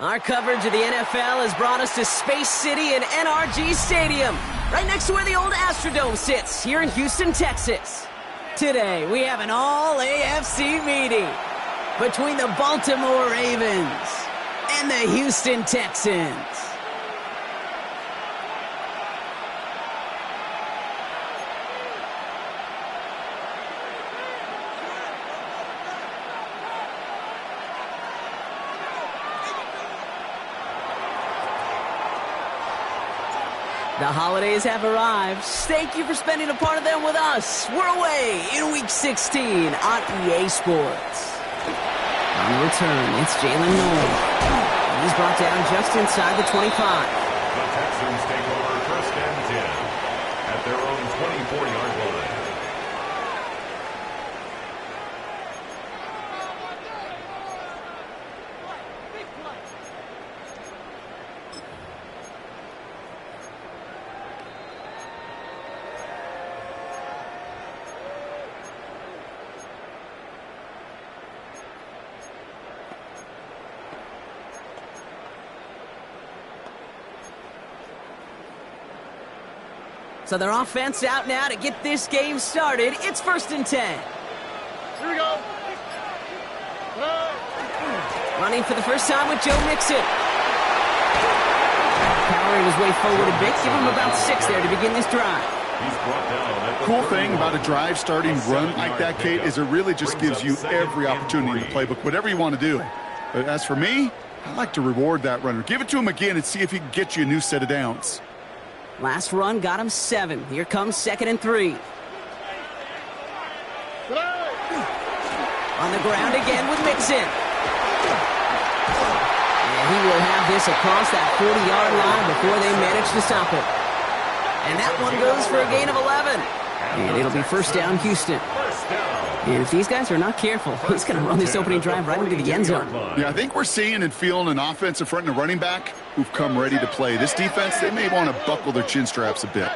Our coverage of the NFL has brought us to Space City and NRG Stadium, right next to where the old Astrodome sits, here in Houston, Texas. Today, we have an all-AFC meeting between the Baltimore Ravens and the Houston Texans. The holidays have arrived. Thank you for spending a part of them with us. We're away in Week 16 on EA Sports. On the return, it's Jalen Noel. He's brought down just inside the 25. The Texans take over first and 10 at their own 24-yard line. So their offense out now to get this game started. It's first and 10. Here we go. Running for the first time with Joe Mixon. Powering his way forward a bit. Give him about 6 there to begin this drive. He's brought down at the Cool thing about a drive starting run like that, Kate, is it really just gives you every opportunity in the playbook, whatever you want to do. But as for me, I like to reward that runner. Give it to him again and see if he can get you a new set of downs. Last run got him 7. Here comes 2nd and 3. On the ground again with Mixon. And he will have this across that 40-yard line before they manage to stop it. And that one goes for a gain of 11. And it'll be first down, Houston. And if these guys are not careful, he's going to run this opening drive right into the end zone. Yeah, I think we're seeing and feeling an offensive front and a running back who've come ready to play. This defense, they may want to buckle their chin straps a bit.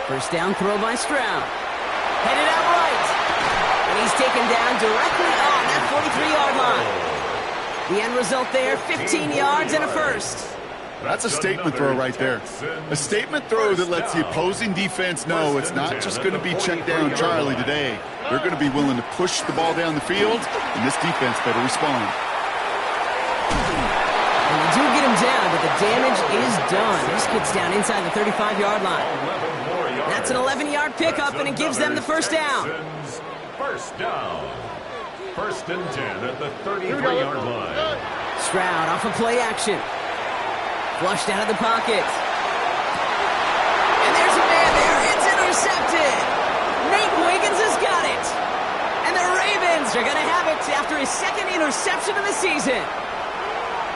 First down throw by Stroud. Headed out right. And he's taken down directly on that 43-yard line. The end result there, 15 yards and a first. That's a statement throw right there. A statement throw that lets the opposing defense know it's not just going to be check down Charlie today. They're going to be willing to push the ball down the field, and this defense better respond. And they do get him down, but the damage is done. This gets down inside the 35-yard line. That's an 11-yard pickup, and it gives them the first down. First down. First and 10 at the 33-yard line. Stroud off of play action. Flushed out of the pocket. And there's a man there. It's intercepted. Nate Wiggins has got it. And the Ravens are going to have it after his second interception of the season.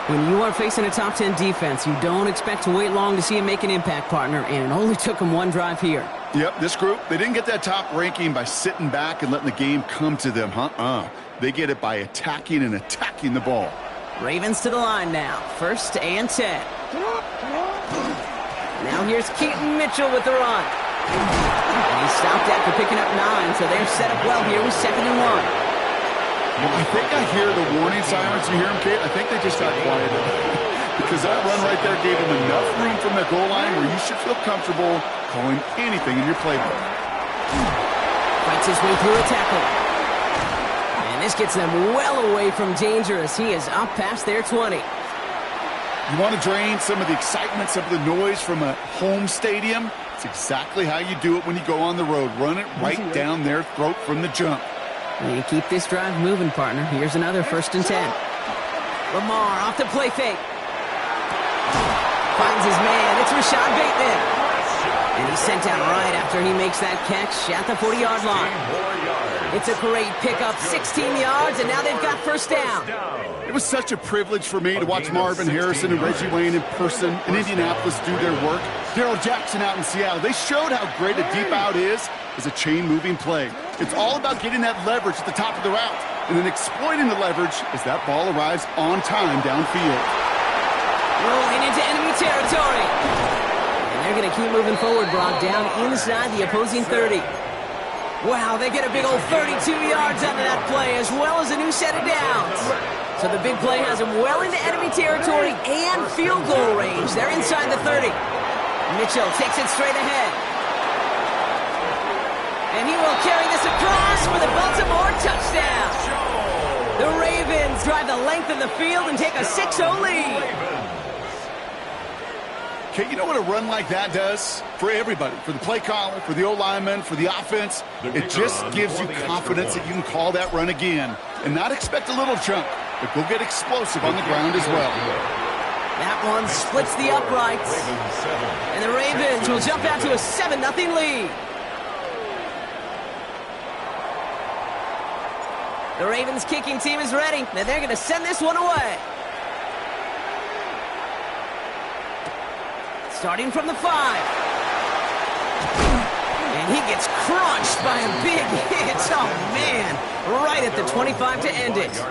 When you are facing a top 10 defense, you don't expect to wait long to see him make an impact, partner. And it only took him one drive here. Yep, this group, they didn't get that top ranking by sitting back and letting the game come to them, They get it by attacking and attacking the ball. Ravens to the line now. First and 10. Now here's Keaton Mitchell with the run. And he stopped after picking up 9, so they're set up well here with 2nd and 1. I think I hear the warning sirens. You hear them, Kate? I think they just got quieted. Because that run right there gave them enough room from their goal line where you should feel comfortable calling anything in your playbook. Fights his way through a tackle. And this gets them well away from dangerous. He is up past their 20. You want to drain some of the excitement, some of the noise from a home stadium? It's exactly how you do it when you go on the road. Run it right down their throat from the jump. You keep this drive moving, partner. Here's another first and 10. Lamar off the play fake. Finds his man. It's Rashad Bateman. And he's sent out right after he makes that catch at the 40-yard line. It's a great pickup, 16 yards, and now they've got first down. It was such a privilege for me to watch Marvin Harrison and Reggie Wayne in person in Indianapolis do their work. Darrell Jackson out in Seattle. They showed how great a deep out is as a chain-moving play. It's all about getting that leverage at the top of the route and then exploiting the leverage as that ball arrives on time downfield. Rolling into enemy territory. And they're going to keep moving forward, Brock, down inside the opposing 30. Wow, they get a big old 32 yards out of that play, as well as a new set of downs. So the big play has him well into enemy territory and field goal range. They're inside the 30. Mitchell takes it straight ahead. And he will carry this across for the Baltimore touchdown. The Ravens drive the length of the field and take a 6-0 lead. Okay, you know what a run like that does? For everybody, for the play caller, for the O-lineman, for the offense, it just gives you confidence that you can call that run again and not expect a little chunk, but go get explosive on the ground as well. That one splits the uprights. And the Ravens will jump out to a 7-0 lead. The Ravens kicking team is ready, and they're going to send this one away. Starting from the 5. And he gets crunched by a big hit. Oh, man. Right at the 25 to end it.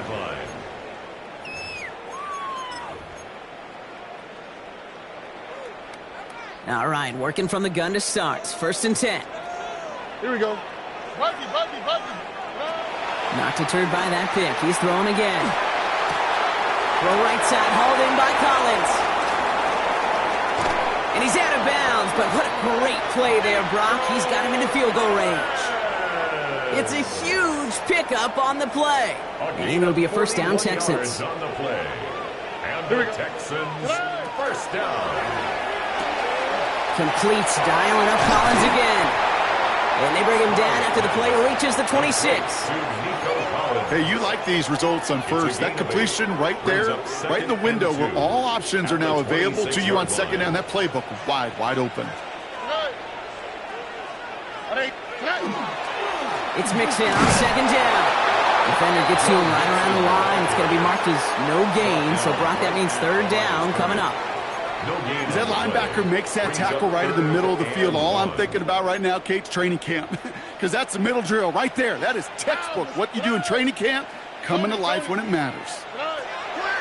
All right, working from the gun to start. 1st and 10. Here we go. Not deterred by that pick. He's throwing again. Throw right side, hauled in by Collins. And he's out of bounds, but what a great play there, Brock. He's got him into field goal range. It's a huge pickup on the play. And it'll be a 1st down, Texans. On the play. And the Texans, 1st down. Completes, dialing up Collins again. And they bring him down after the play reaches the 26. Hey, you like these results on 1st. That completion right there, right in the window where all options are now available to you on 2nd down. That playbook wide open. It's mixed in on 2nd down. Defender gets to him right around the line. It's going to be marked as no gain. So, Brock, that means 3rd down coming up. As that linebacker makes that tackle right in the middle of the field, all I'm thinking about right now, Kate's training camp. Because that's the middle drill right there. That is textbook. What you do in training camp, coming to life when it matters.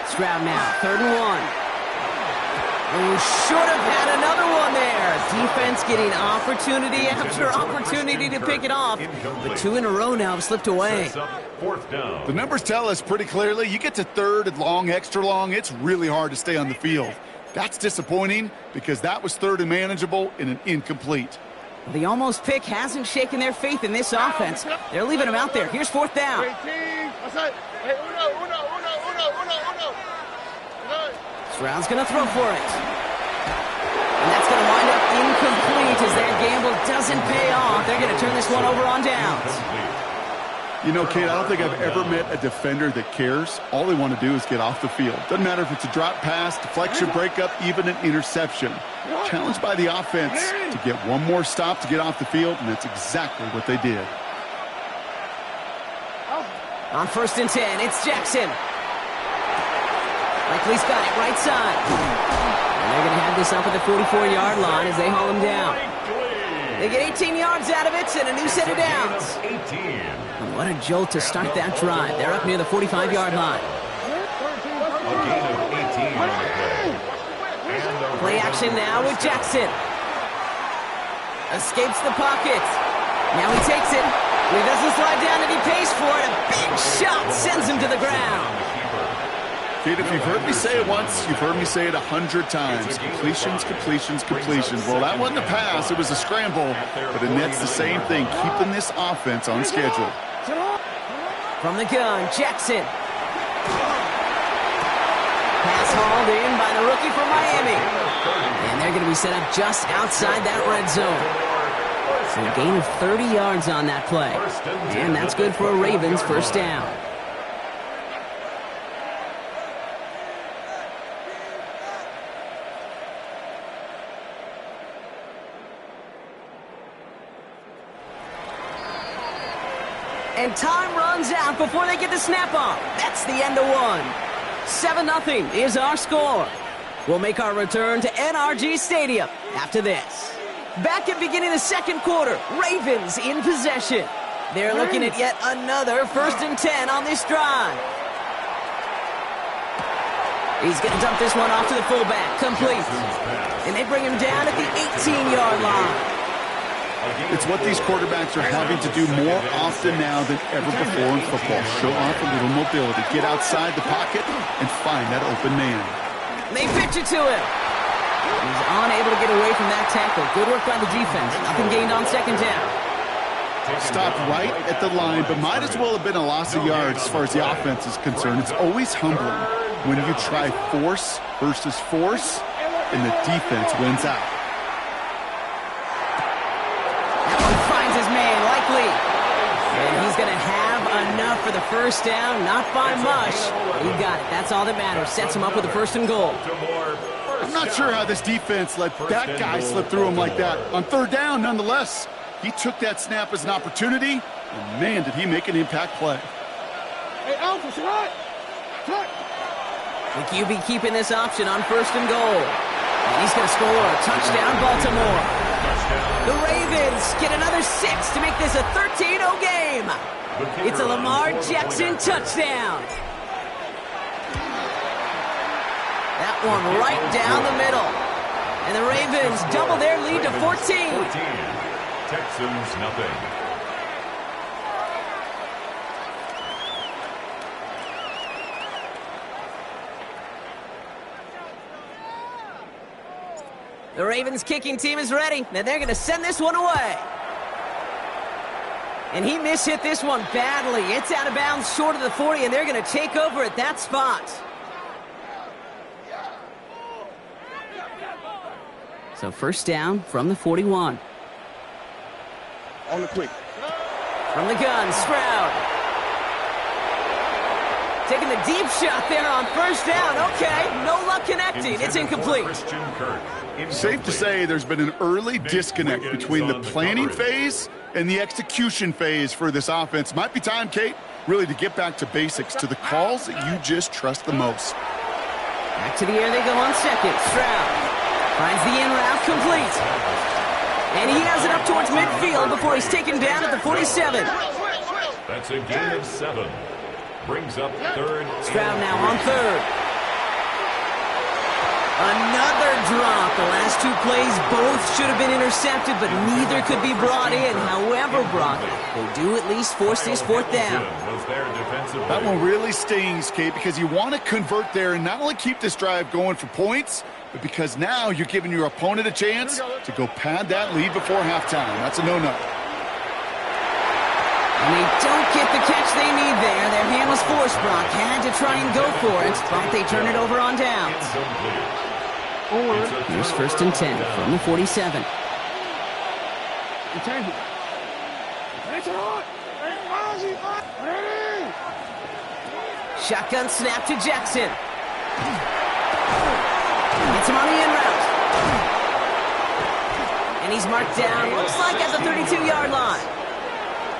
Stroud now, 3rd and 1. You should have had another one there. Defense getting opportunity after opportunity to pick it off. But 2 in a row now have slipped away. 4th down. The numbers tell us pretty clearly, you get to 3rd and long, extra long, it's really hard to stay on the field. That's disappointing because that was 3rd and manageable and an incomplete. The almost pick hasn't shaken their faith in this offense. They're leaving him out there. Here's 4th down. Stroud's going to throw for it. And that's going to wind up incomplete as that gamble doesn't pay off. They're going to turn this one over on downs. You know, Kate, I don't think I've ever met a defender that cares. All they want to do is get off the field. Doesn't matter if it's a drop pass, deflection, breakup, even an interception. Challenged by the offense to get one more stop to get off the field, and that's exactly what they did. On 1st and 10, it's Jackson. Likely's got it right side. And they're going to have this up at the 44-yard line as they haul him down. They get 18 yards out of it and a new set of downs. And what a jolt to start that drive. They're up near the 45-yard line. A gain of 18 on the play. Play action now with Jackson. Escapes the pocket. Now he takes it. He doesn't slide down and he pays for it. A big shot sends him to the ground. Kate, if you've heard me say it once, you've heard me say it 100 times. Completions, completions, completions. Well, that wasn't a pass. It was a scramble. But it nets the same thing, keeping this offense on schedule. From the gun, Jackson. Pass hauled in by the rookie from Miami. And they're going to be set up just outside that red zone. So a gain of 30 yards on that play. And that's good for a Ravens 1st down. And time runs out before they get the snap off. That's the end of one. 7-0 is our score. We'll make our return to NRG Stadium after this. Back at beginning of the 2nd quarter, Ravens in possession. They're looking at yet another 1st and 10 on this drive. He's going to dump this one off to the fullback, complete. And they bring him down at the 18-yard line. It's what these quarterbacks are having to do more often now than ever before in football. Show off a little mobility, get outside the pocket, and find that open man. They pitch it to him. He's unable to get away from that tackle. Good work by the defense. Nothing gained on second down. Stopped right at the line, but might as well have been a loss of yards as far as the offense is concerned. It's always humbling when you try force versus force, and the defense wins out. That one finds his man, likely. And he's going to have enough for the first down. Not by much. He got it. That's all that matters. Sets him up with a first and goal. I'm not sure how this defense let that guy slip through him like that. On third down, nonetheless, he took that snap as an opportunity, and man, did he make an impact play. Hey, Alpha, right. The QB keeping this option on first and goal. And he's going to score a touchdown, Baltimore. The Ravens get another 6 to make this a 13-0 game. It's a Lamar Jackson touchdown. That one right down the middle. And the Ravens double their lead to 14. Texans, nothing. The Ravens kicking team is ready. Now they're going to send this one away. And he mishit this one badly. It's out of bounds short of the 40, and they're going to take over at that spot. So first down from the 41. On the quick. From the gun, Stroud. Taking the deep shot there on first down. Okay, no luck connecting. It's incomplete. Safe to say there's been an early disconnect between the planning phase and the execution phase for this offense. Might be time, Kate, really to get back to basics, to the calls that you just trust the most. Back to the air they go on second. Stroud finds the in route complete. And he has it up towards midfield before he's taken down at the 47. That's a gain of 7. Brings up third. Stroud now on third. Another drop. The last two plays both should have been intercepted, but neither could be brought in. However, Brock, they do at least force this fourth down. That one really stings, Kate, because you want to convert there and not only keep this drive going for points, but because now you're giving your opponent a chance to go pad that lead before halftime. That's a no-no. And they don't get the catch they need there. Their hand was forced, Brock. Had to try and go for it, but they turn it over on downs. Here's first and 10 from the 47. Shotgun snap to Jackson. Gets him on the in route. And he's marked down, looks like at the 32-yard line.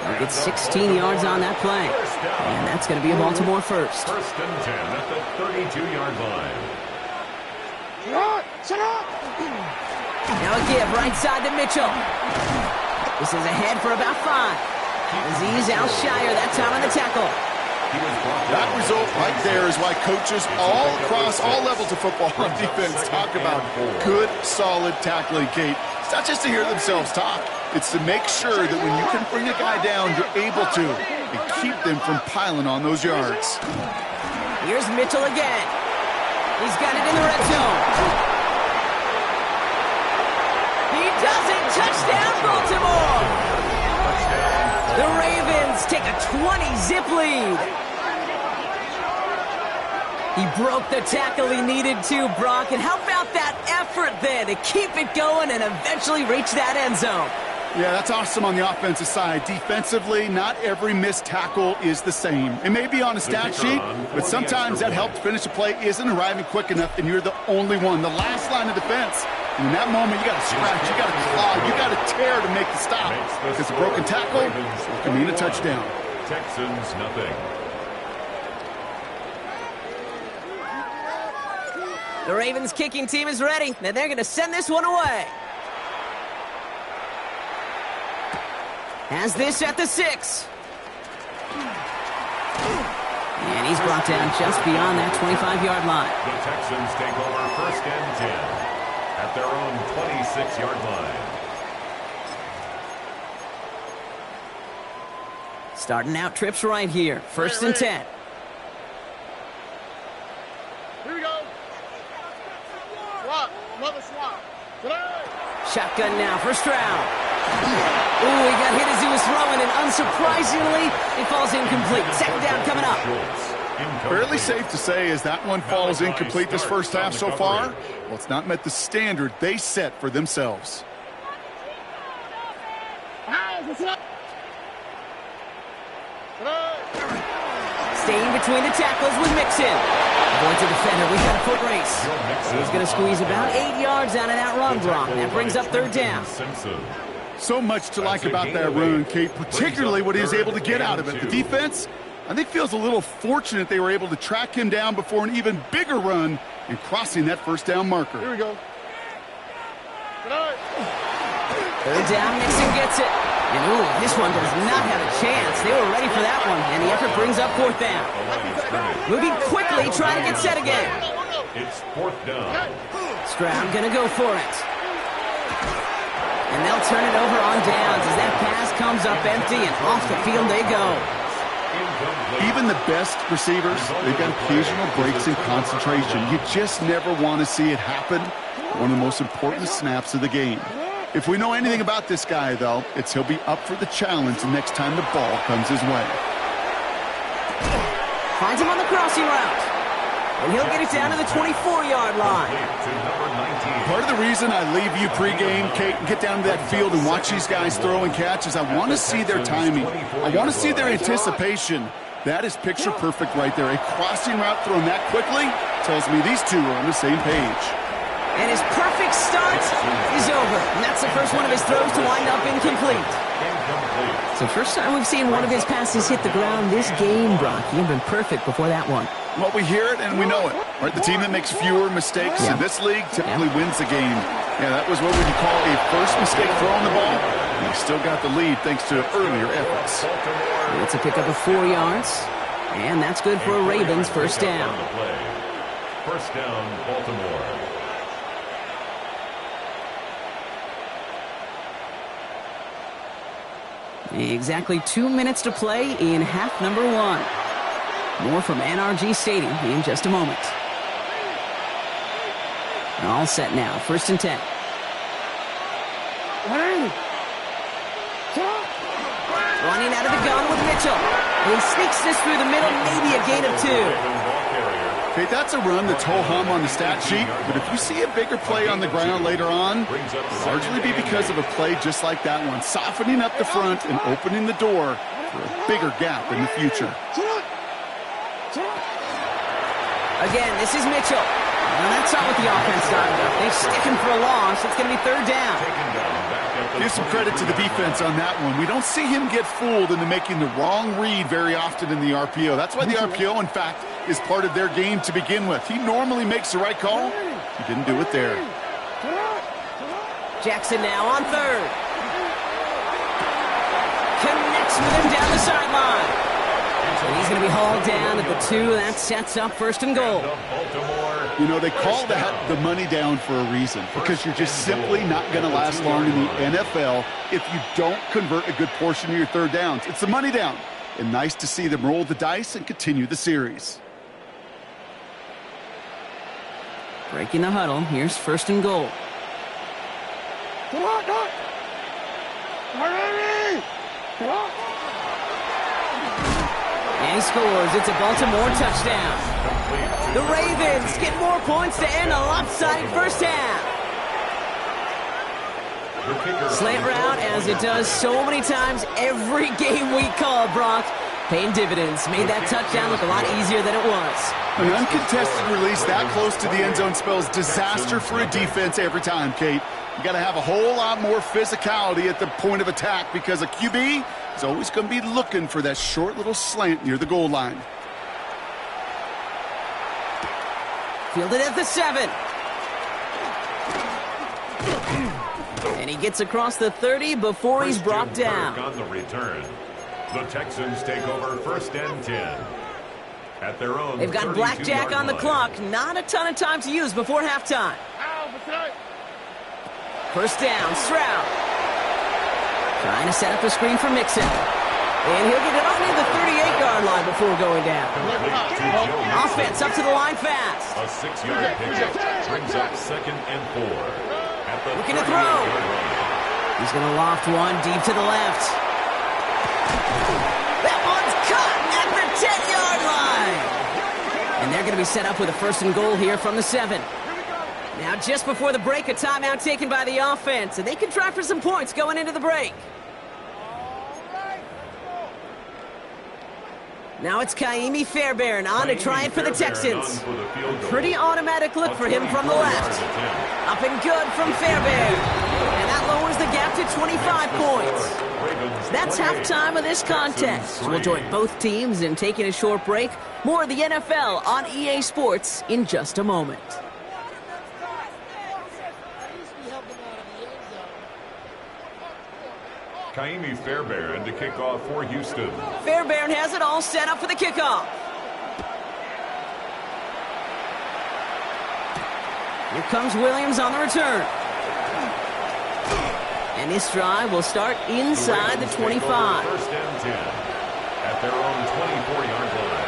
He'll get 16 yards on that play. And that's going to be a Baltimore first. First and 10 at the 32-yard line. Now a give right side to Mitchell. This is ahead for about 5. Azeez Al-Shire that time on the tackle. That result right there is why coaches all across all levels of football on defense talk about good, solid tackling, Kate. It's not just to hear themselves talk. It's to make sure that when you can bring a guy down, you're able to and keep them from piling on those yards. Here's Mitchell again. He's got it in the red zone. He does it. Touchdown, Baltimore. The Ravens take a 20-zip lead. He broke the tackle he needed to, Brock. And how about that effort then to keep it going and eventually reach that end zone? Yeah, that's awesome on the offensive side. Defensively, not every missed tackle is the same. It may be on a stat sheet, but sometimes that help to finish a play isn't arriving quick enough, and you're the only one. The last line of defense. And in that moment, you got to scratch, you got to claw, you got to tear to make the stop. Because a broken tackle can mean a touchdown. Texans, nothing. The Ravens kicking team is ready. Now they're going to send this one away. Has this at the 6. And he's brought down just beyond that 25-yard line. The Texans take over first and 10 at their own 26-yard line. Starting out trips right here. First and 10. Here we go. Swap. Another swap. Today. Shotgun now, first round. Ooh, he got hit as he was throwing, and unsurprisingly, it falls incomplete. Second down coming up. Fairly safe to say as that one falls incomplete this first half so far. Well, it's not met the standard they set for themselves. Staying between the tackles with Mixon. Avoids a defender. We got a foot race. He's going to squeeze about 8 yards out of that run block. That brings up third down. So much to like about that run, Kate, particularly what he was able to get out of it. The defense, I think, feels a little fortunate they were able to track him down before an even bigger run and crossing that first down marker. Here we go. Third down, Mixon gets it. And ooh, this one does not have a chance. They were ready for that one, and the effort brings up fourth down. Moving quickly, trying to get set again. It's fourth down. Stroud gonna go for it. And they'll turn it over on downs as that pass comes up empty, and off the field they go. Even the best receivers, they've got occasional breaks in concentration. You just never want to see it happen. One of the most important snaps of the game. If we know anything about this guy, though, it's he'll be up for the challenge the next time the ball comes his way. Finds him on the crossing route. And he'll get it down to the 24-yard line. Part of the reason I leave you pregame, Kate, and get down to that field and watch these guys throw and catch is I want to see their timing. I want to see their anticipation. That is picture perfect right there. A crossing route thrown that quickly tells me these two are on the same page. And his perfect start is over. And that's the first one of his throws to wind up incomplete. So first time we've seen one of his passes hit the ground this game, Brock. He had been perfect before that one. Well, we hear it and we know it. Right? The team that makes fewer mistakes in this league typically wins the game. Yeah, that was what would you call a first mistake throwing the ball. And he still got the lead thanks to earlier efforts. It's a pickup of 4 yards. And that's good for a Ravens first down. First down, Baltimore. Exactly 2 minutes to play in half number 1. More from NRG Stadium in just a moment. All set now. First and 10. Running out of the gun with Mitchell. He sneaks this through the middle, maybe a gain of 2. Okay, that's a run that's ho-hum on the stat sheet, but if you see a bigger play on the ground later on, it'll largely be because of a play just like that one, softening up the front and opening the door for a bigger gap in the future. Again, this is Mitchell. And that's not what the offense started with. They stick him for a loss. It's going to be third down. Give some credit to the defense on that one. We don't see him get fooled into making the wrong read very often in the RPO. That's why the RPO, in fact, is part of their game to begin with. He normally makes the right call. He didn't do it there. Jackson now on third. Connects with him down the sideline. And he's going to be hauled down at the 2. That sets up first and goal. You know, they call that the money down for a reason, because you're just simply not going to last long in the NFL if you don't convert a good portion of your third downs. It's the money down. And nice to see them roll the dice and continue the series. Breaking the huddle. Here's first and goal. And he scores. It's a Baltimore touchdown. The Ravens get more points to end a lopsided first half. Slant route, as it does so many times every game we call, Brock. Paying dividends. Made that touchdown look a lot easier than it was. An uncontested release that close to the end zone spells disaster for a defense every time, Kate. You got to have a whole lot more physicality at the point of attack because a QB is always going to be looking for that short little slant near the goal line. Fielded at the 7. And he gets across the 30 before he's brought down. On the return, the Texans take over first and 10 at their own. They've got blackjack on the clock. Not a ton of time to use before halftime. First down, Stroud. Trying to set up a screen for Mixon. And he'll get it on in the 38-yard line before going down. Offense up to the line fast. A 6-yard pickup brings up 2nd and 4. Looking to throw. He's going to loft one deep to the left. That one's caught at the 10-yard line. And they're going to be set up with a 1st and goal here from the 7. Now just before the break, a timeout taken by the offense. And they can try for some points going into the break. Now it's Kaimi Fairbairn on to try it for the Texans. Pretty automatic look for him from the left. Up and good from Fairbairn. And that lowers the gap to 25 points. That's halftime of this contest. We'll join both teams in taking a short break. More of the NFL on EA Sports in just a moment. Kaimi Fairbairn to kick off for Houston. Fairbairn has it all set up for the kickoff. Here comes Williams on the return. And this drive will start inside the 25. 1st and 10 at their own 24-yard line.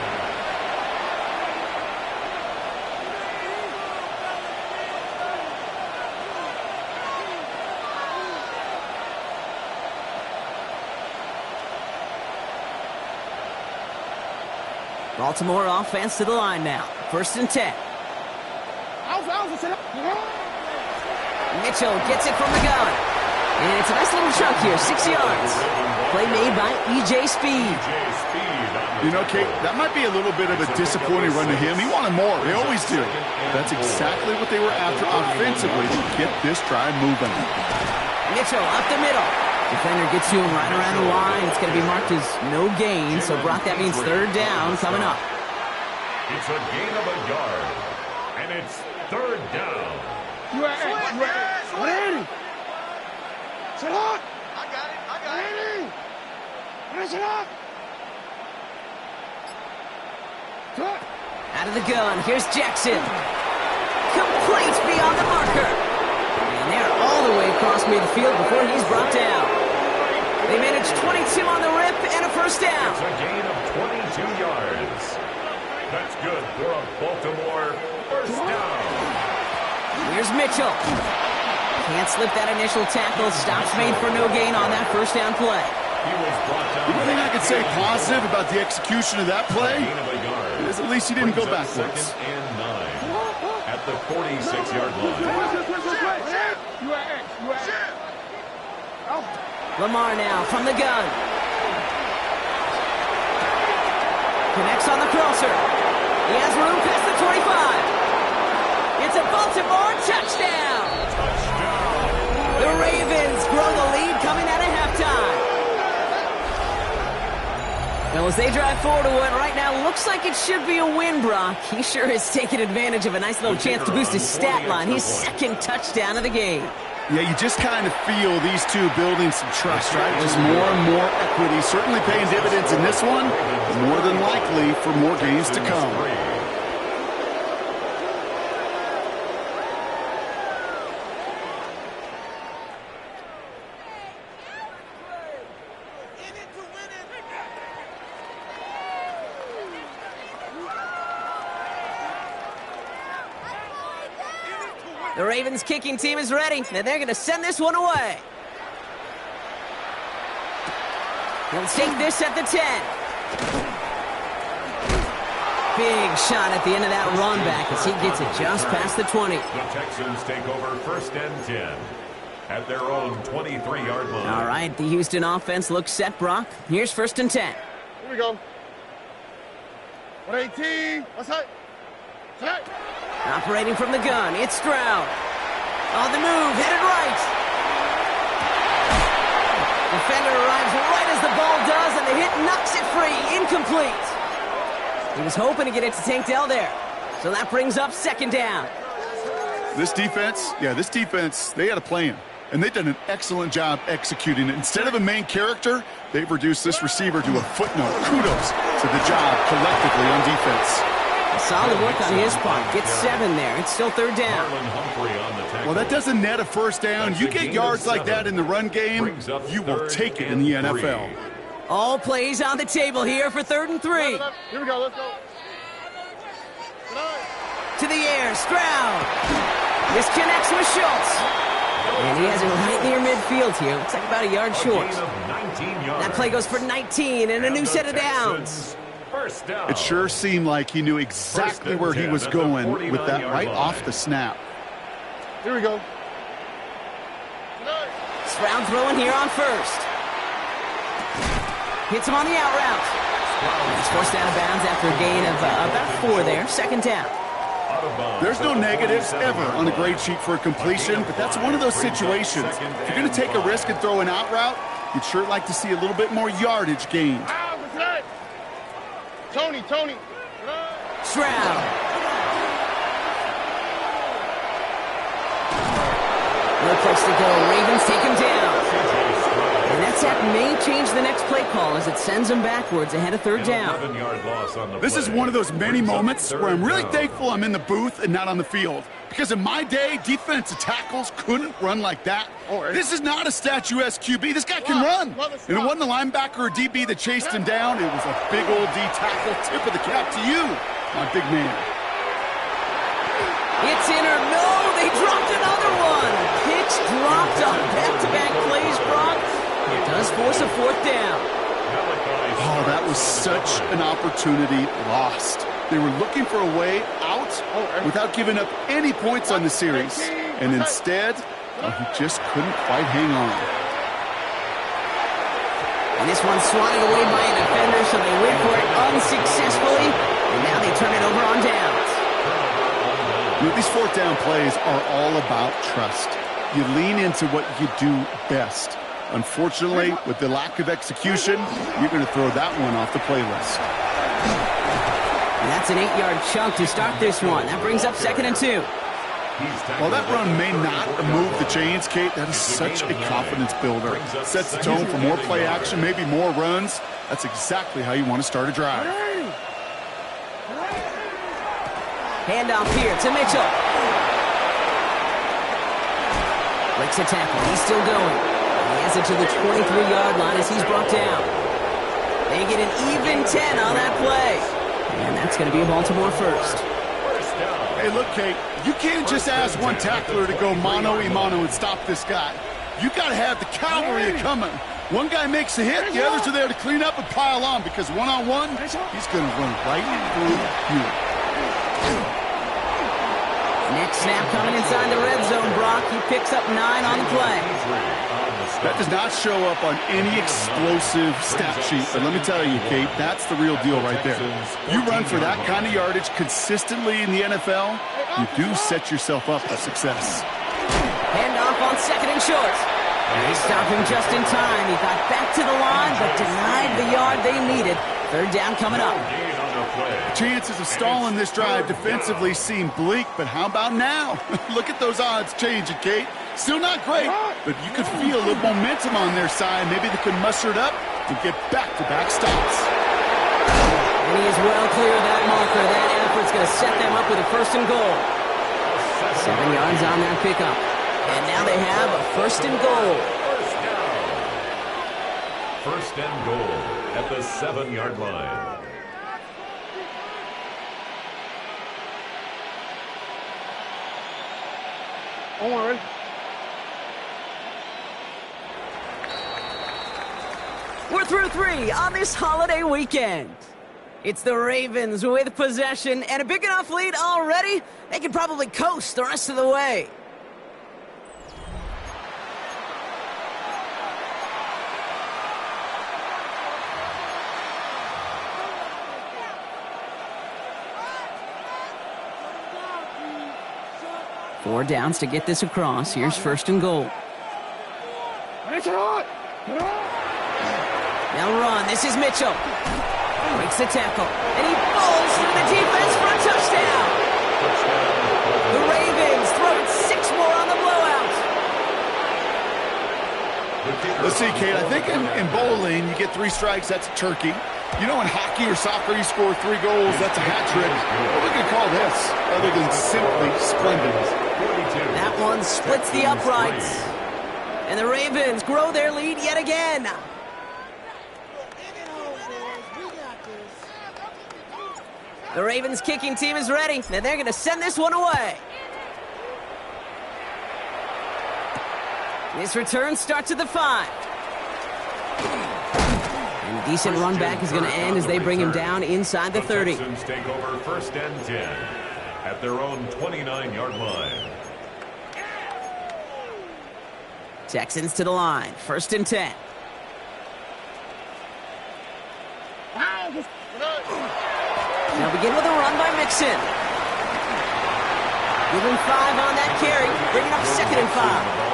Baltimore offense to the line now. 1st and 10. Mitchell gets it from the gun. And it's a nice little chunk here, 6 yards. Play made by E.J. Speed. You know, Kate, that might be a little bit of a disappointing run to him. He wanted more. They always do. That's exactly what they were after offensively to get this drive moving. Mitchell up the middle. Defender gets to him right around the line. It's going to be marked as no gain. So, Brock, that means 3rd down coming up. It's a gain of a yard. And it's 3rd down. Out of the gun, here's Jackson. Complete beyond the marker. And they're all the way across midfield before he's brought down. They managed 22 on the rip and a 1st down. It's a gain of 22 yards. That's good for a Baltimore 1st down. Here's Mitchell. Can't slip that initial tackle. Stops made for no gain on that 1st down play. He was brought down. The only thing I could say positive about the execution of that play Gain of a yard. is at least he didn't go Brings up backwards. 2nd and 9 at the 46-yard line. Lamar now from the gun. Connects on the crosser. He has room past the 25. It's a Baltimore touchdown. The Ravens grow the lead coming out of halftime. Well, as they drive forward to what right now looks like it should be a win, Brock. He sure has taken advantage of a nice little chance to boost his stat line. His 2nd touchdown of the game. Yeah, you just kind of feel these two building some trust, right? Just more and more equity. Certainly paying dividends in this one. More than likely for more games to come. The Ravens kicking team is ready, and they're going to send this one away. He'll take this at the 10. Big shot at the end of that run back as he gets it just past the 20. The Texans take over 1st and 10 at their own 23-yard line. All right, the Houston offense looks set, Brock. Here's 1st and 10. Here we go. 118. What's that? Set. Operating from the gun, it's Stroud. On the move, headed right. Defender arrives right as the ball does, and the hit knocks it free. Incomplete. He was hoping to get it to Tank Dell there. So that brings up 2nd down. This defense, they had a plan. And they've done an excellent job executing it. Instead of a main character, they've reduced this receiver to a footnote. Kudos to the job collectively on defense. Solid work on his part. Gets 7 there. It's still 3rd down. Well, that doesn't net a 1st down. You get yards like that in the run game, you will take it in the NFL. All plays on the table here for 3rd and 3. Here we go, let's go. To the air, Stroud. This connects with Schultz. And he has it right near midfield here. Looks like about a yard short. That play goes for 19 and a new set of downs. First down. It sure seemed like he knew exactly where he was going with that right off the snap. Here we go. Stroud throwing here on 1st. Hits him on the out route. He's forced out of bounds after a gain of about 4 there. 2nd down. There's no negatives ever on a grade sheet for a completion, but that's one of those situations. If you're going to take a risk and throw an out route, you'd sure like to see a little bit more yardage gained. Tony. Stroud. No place to go. Ravens take him down. And that sack may change the next play call as it sends him backwards ahead of 3rd down. This is one of those many moments where I'm really thankful I'm in the booth and not on the field. Because in my day, defensive tackles couldn't run like that. This is not a statuesque QB. This guy can run. And it wasn't a linebacker or DB that chased him down. It was a big old D tackle. Tip of the cap to you, my big man. It's in or no, they dropped another one. Pitch dropped on back-to-back plays, Brock. It does force a 4th down. Oh, that was such an opportunity lost. They were looking for a way out without giving up any points on the series. And instead, he just couldn't quite hang on. And this one's swatted away by a defender, so they went for it unsuccessfully. And now they turn it over on downs. You know, these 4th down plays are all about trust. You lean into what you do best. Unfortunately, with the lack of execution, you're going to throw that one off the playlist. And that's an 8-yard chunk to start this one. That brings up 2nd and 2. While that run may not move the chains, Kate, that is such a confidence builder. Sets the tone for more play action, maybe more runs. That's exactly how you want to start a drive. Handoff here to Mitchell. Breaks a tackle. He's still going. He has it to the 23-yard line as he's brought down. They get an even 10 on that play. And that's going to be a Baltimore 1st. Hey, look, Kate, you can't just ask one tackler to go mano-a-mano and stop this guy. You got to have the cavalry coming. One guy makes a hit, the others are there to clean up and pile on because one-on-one, he's going to run right through you. Next snap coming inside the red zone, Brock. He picks up 9 on the play. That does not show up on any explosive stat sheet, but let me tell you, Kate, that's the real deal right there. You run for that kind of yardage consistently in the NFL, you do set yourself up for success. Handoff on 2nd and short. And they stop him just in time. He got back to the line, but denied the yard they needed. 3rd down coming up. Chances of stalling this drive defensively seem bleak, but how about now? Look at those odds changing, Kate. Still not great, but you could feel the momentum on their side. Maybe they could muster it up and get back-to-back stops. And he is well clear of that marker. That effort's going to set them up with a 1st and goal. 7 yards on that pickup. And now they have a 1st and goal. 1st and goal at the 7-yard line. Don't worry. We're through 3 on this holiday weekend. It's the Ravens with possession and a big enough lead already, they can probably coast the rest of the way. Four downs to get this across. Here's 1st and goal. Now run. This is Mitchell. Breaks the tackle. And he falls through the defense for a touchdown. The Ravens throw it 6 more on the blowout. Let's see, Kate. I think in bowling, you get 3 strikes. That's a turkey. You know, in hockey or soccer, you score 3 goals. That's a hat trick. What are we going to call this other than simply splendid? That one splits the uprights. And the Ravens grow their lead yet again. The Ravens kicking team is ready, and they're going to send this one away. This return starts at the 5. And a decent run back is going to end as they bring him down inside the 30. Texans take over 1st and 10 at their own 29-yard line. Texans to the line, 1st and 10. They'll begin with a run by Mixon. Give him 5 on that carry, bringing up 2nd and 5.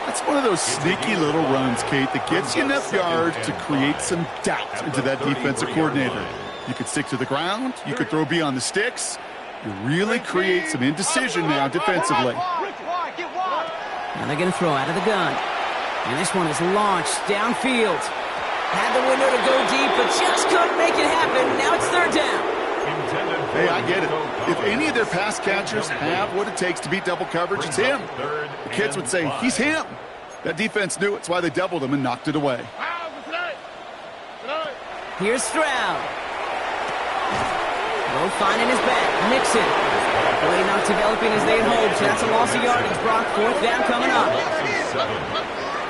That's one of those sneaky little runs, Kate, that gets you enough yards to create some doubt into that defensive coordinator. You could stick to the ground. You could throw beyond the sticks. You really create some indecision now defensively. Now they're going to throw out of the gun. And this one is launched downfield. Had the window to go deep, but just couldn't make it happen. Now it's 3rd down. Hey, I get it. If any of their pass catchers have what it takes to beat double coverage, it's him. The kids would say, he's him. That defense knew it. It's why they doubled him and knocked it away. Here's Stroud. Both finding his back. Mixon. Really not developing as they had hoped. That's a loss of yardage. Brock, 4th down coming up.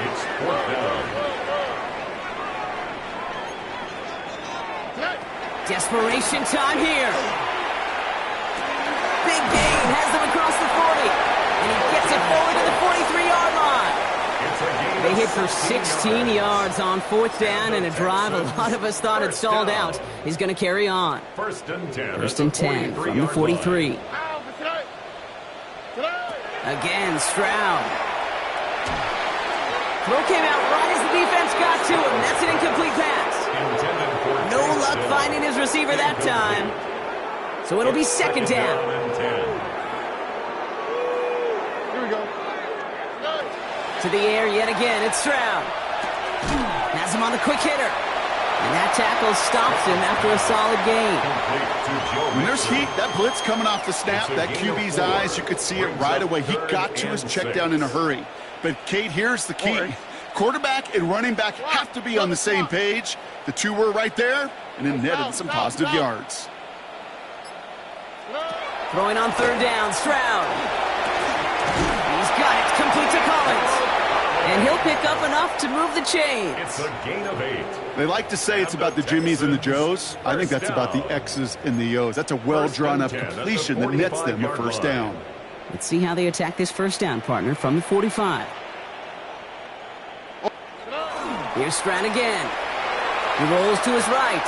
It's 4th down. Desperation time here. Big gain has them across the 40. And he gets it forward to the 43-yard line. They hit for 16 yards on 4th down, and a drive a lot of us thought had stalled out is going to carry on. 1st and 10. 1st and 10 from the 43. Again, Stroud. Throw came out right as the defense got to him. That's an incomplete pass. No luck finding his receiver that time. So it'll be 2nd down. Here we go. To the air yet again. It's Stroud. Has him on the quick hitter. And that tackle stops him after a solid gain. When there's heat, that blitz coming off the snap, that QB's eyes, you could see it right away. He got to his check down in a hurry. But, Kate, here's the key. Quarterback and running back have to be on the same page. The two were right there, and it netted some positive yards. Throwing on 3rd down, Stroud. He's got it, complete to Collins. And he'll pick up enough to move the chains. It's a gain of 8. They like to say it's about the Jimmies and the Joes. I think that's about the X's and the O's. That's a well-drawn-up completion that nets them a 1st down. Let's see how they attack this 1st down, partner, from the 45. Here's Stroud again. He rolls to his right.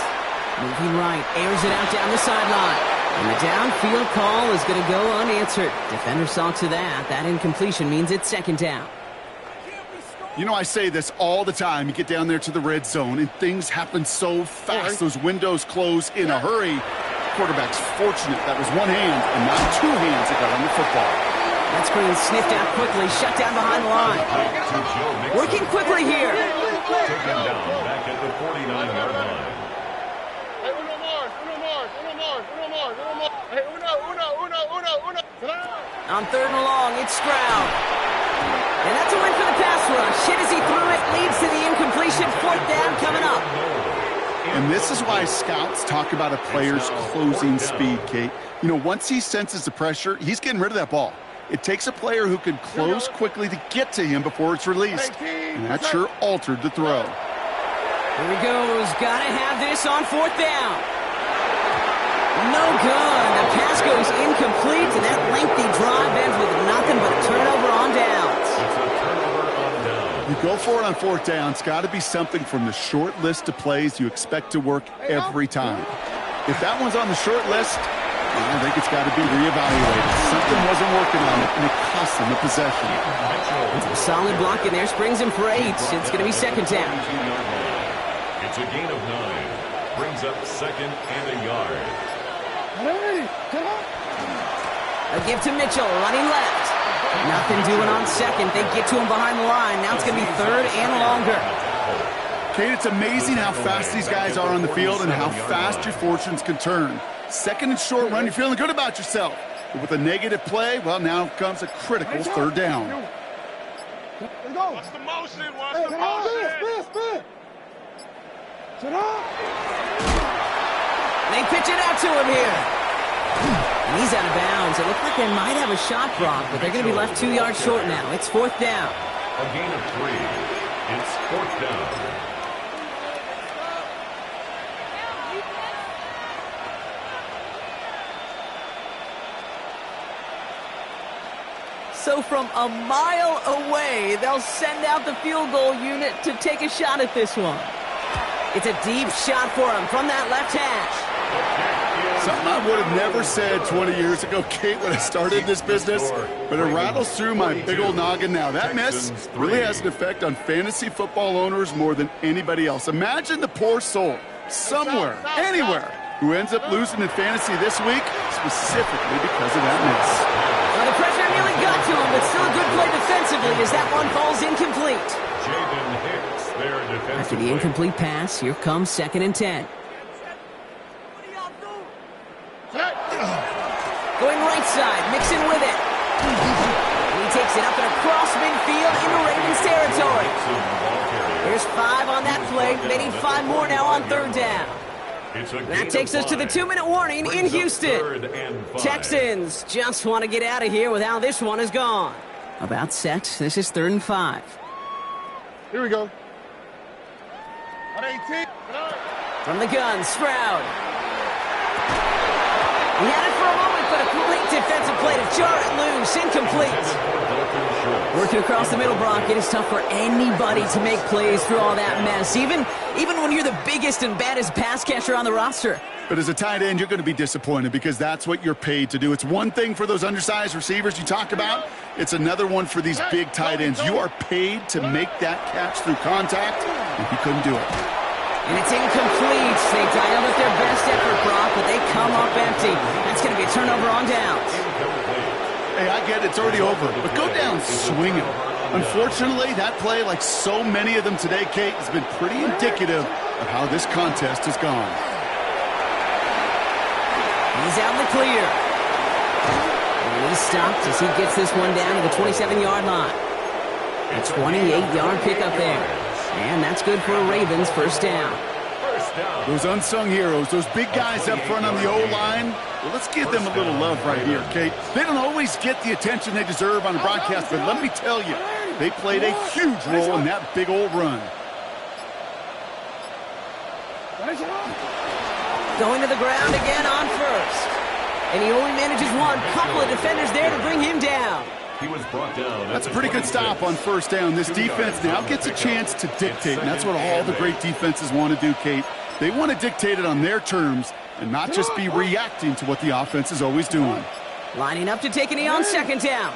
Moving right, airs it out down the sideline. And the downfield call is going to go unanswered. Defender saw to that. That incompletion means it's 2nd down. You know, I say this all the time. You get down there to the red zone, and things happen so fast. Those windows close in a hurry. Quarterback's fortunate. That was one hand, and not 2 hands that got on the football. That screen sniffed out quickly, shut down behind the line. Working quickly here. Taken down back at the 49-yard line. Hey, uno more. Hey, uno. On 3rd and long, it's Stroud. And that's a win for the pass rush. Hit as he threw it, leads to the incompletion. 4th down coming up. And this is why scouts talk about a player's closing speed, Kate. You know, once he senses the pressure, he's getting rid of that ball. It takes a player who can close quickly to get to him before it's released. And that sure altered the throw. Here he goes. Gotta have this on 4th down. No good. The pass goes incomplete, and that lengthy drive ends with nothing but a turnover on downs. It's a turnover on downs. You go for it on 4th down. It's got to be something from the short list of plays you expect to work every time. If that one's on the short list, I think it's got to be reevaluated. Something wasn't working on it, and it cost them the possession. A solid block in there springs him for 8. It's going to be 2nd down. It's a gain of 9. Brings up 2nd and a yard. A give to Mitchell, running left. Nothing doing on 2nd. They get to him behind the line. Now it's going to be 3rd and longer. Kate, it's amazing how fast these guys are on the field and how fast your fortunes can turn. 2nd and short run, you're feeling good about yourself. But with a negative play, well, now comes a critical 3rd down. Let's go. What's the motion? What's the motion? Spin. They They pitch it out to him here. And he's out of bounds. It looked like they might have a shot, Brock, but they're going to be left 2 yards short now. It's 4th down. A gain of 3. It's 4th down. So from a mile away, they'll send out the field goal unit to take a shot at this one. It's a deep shot for him from that left hash. Something I would have never said 20 years ago, Kate, when I started this business, but it rattles through my big old noggin now. That miss really has an effect on fantasy football owners more than anybody else. Imagine the poor soul somewhere, anywhere, who ends up losing in fantasy this week specifically because of that miss. Well, the pressure nearly got to him, but still a good play defensively as that one falls incomplete. Jaden Hicks there defensively. After the incomplete pass, here comes 2nd and 10. Going right side, mixing with it. He takes it up and across midfield into Ravens territory. There's 5 on that play. They need 5 more now on 3rd down. That takes us to the 2-minute warning in Houston. Texans just want to get out of here with how this one has gone. About set. This is 3rd and 5. Here we go. From the gun, Stroud. He had it for a moment, but a great defensive play to jar it loose. Incomplete. Working across the middle, Brock, it is tough for anybody to make plays through all that mess, even when you're the biggest and baddest pass catcher on the roster. But as a tight end, you're going to be disappointed because that's what you're paid to do. It's one thing for those undersized receivers you talk about. It's another one for these big tight ends. You are paid to make that catch through contact, and he couldn't do it. And it's incomplete. They dialed up their best effort, Brock, but they come up empty. That's going to be a turnover on downs. Hey, I get it. It's already over, but go down swinging. Unfortunately, that play, like so many of them today, Kate, has been pretty indicative of how this contest has gone. He's out in the clear. And he's stopped as he gets this one down to the 27-yard line. A 28-yard pickup there. And that's good for a Ravens 1st down. Those unsung heroes, those big guys up front on the O-line, well, let's give them a little love right here, Kate. They don't always get the attention they deserve on the broadcast, but let me tell you, they played a huge role in that big old run. Going to the ground again on 1st. And he only manages one. Couple of defenders there to bring him down. He was brought down. That's a pretty good stop on 1st down. This defense now gets a chance to dictate, and that's what all the great defenses want to do, Kate. They want to dictate it on their terms and not just be reacting to what the offense is always doing. Lining up to take a knee on 2nd down.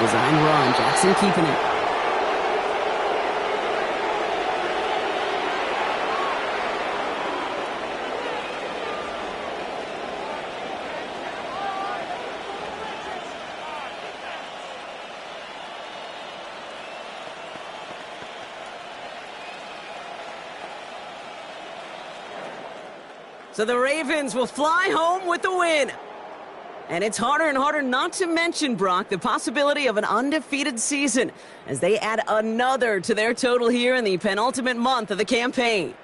Design run. Jackson keeping it. So the Ravens will fly home with the win. And it's harder and harder not to mention, Brock, the possibility of an undefeated season as they add another to their total here in the penultimate month of the campaign.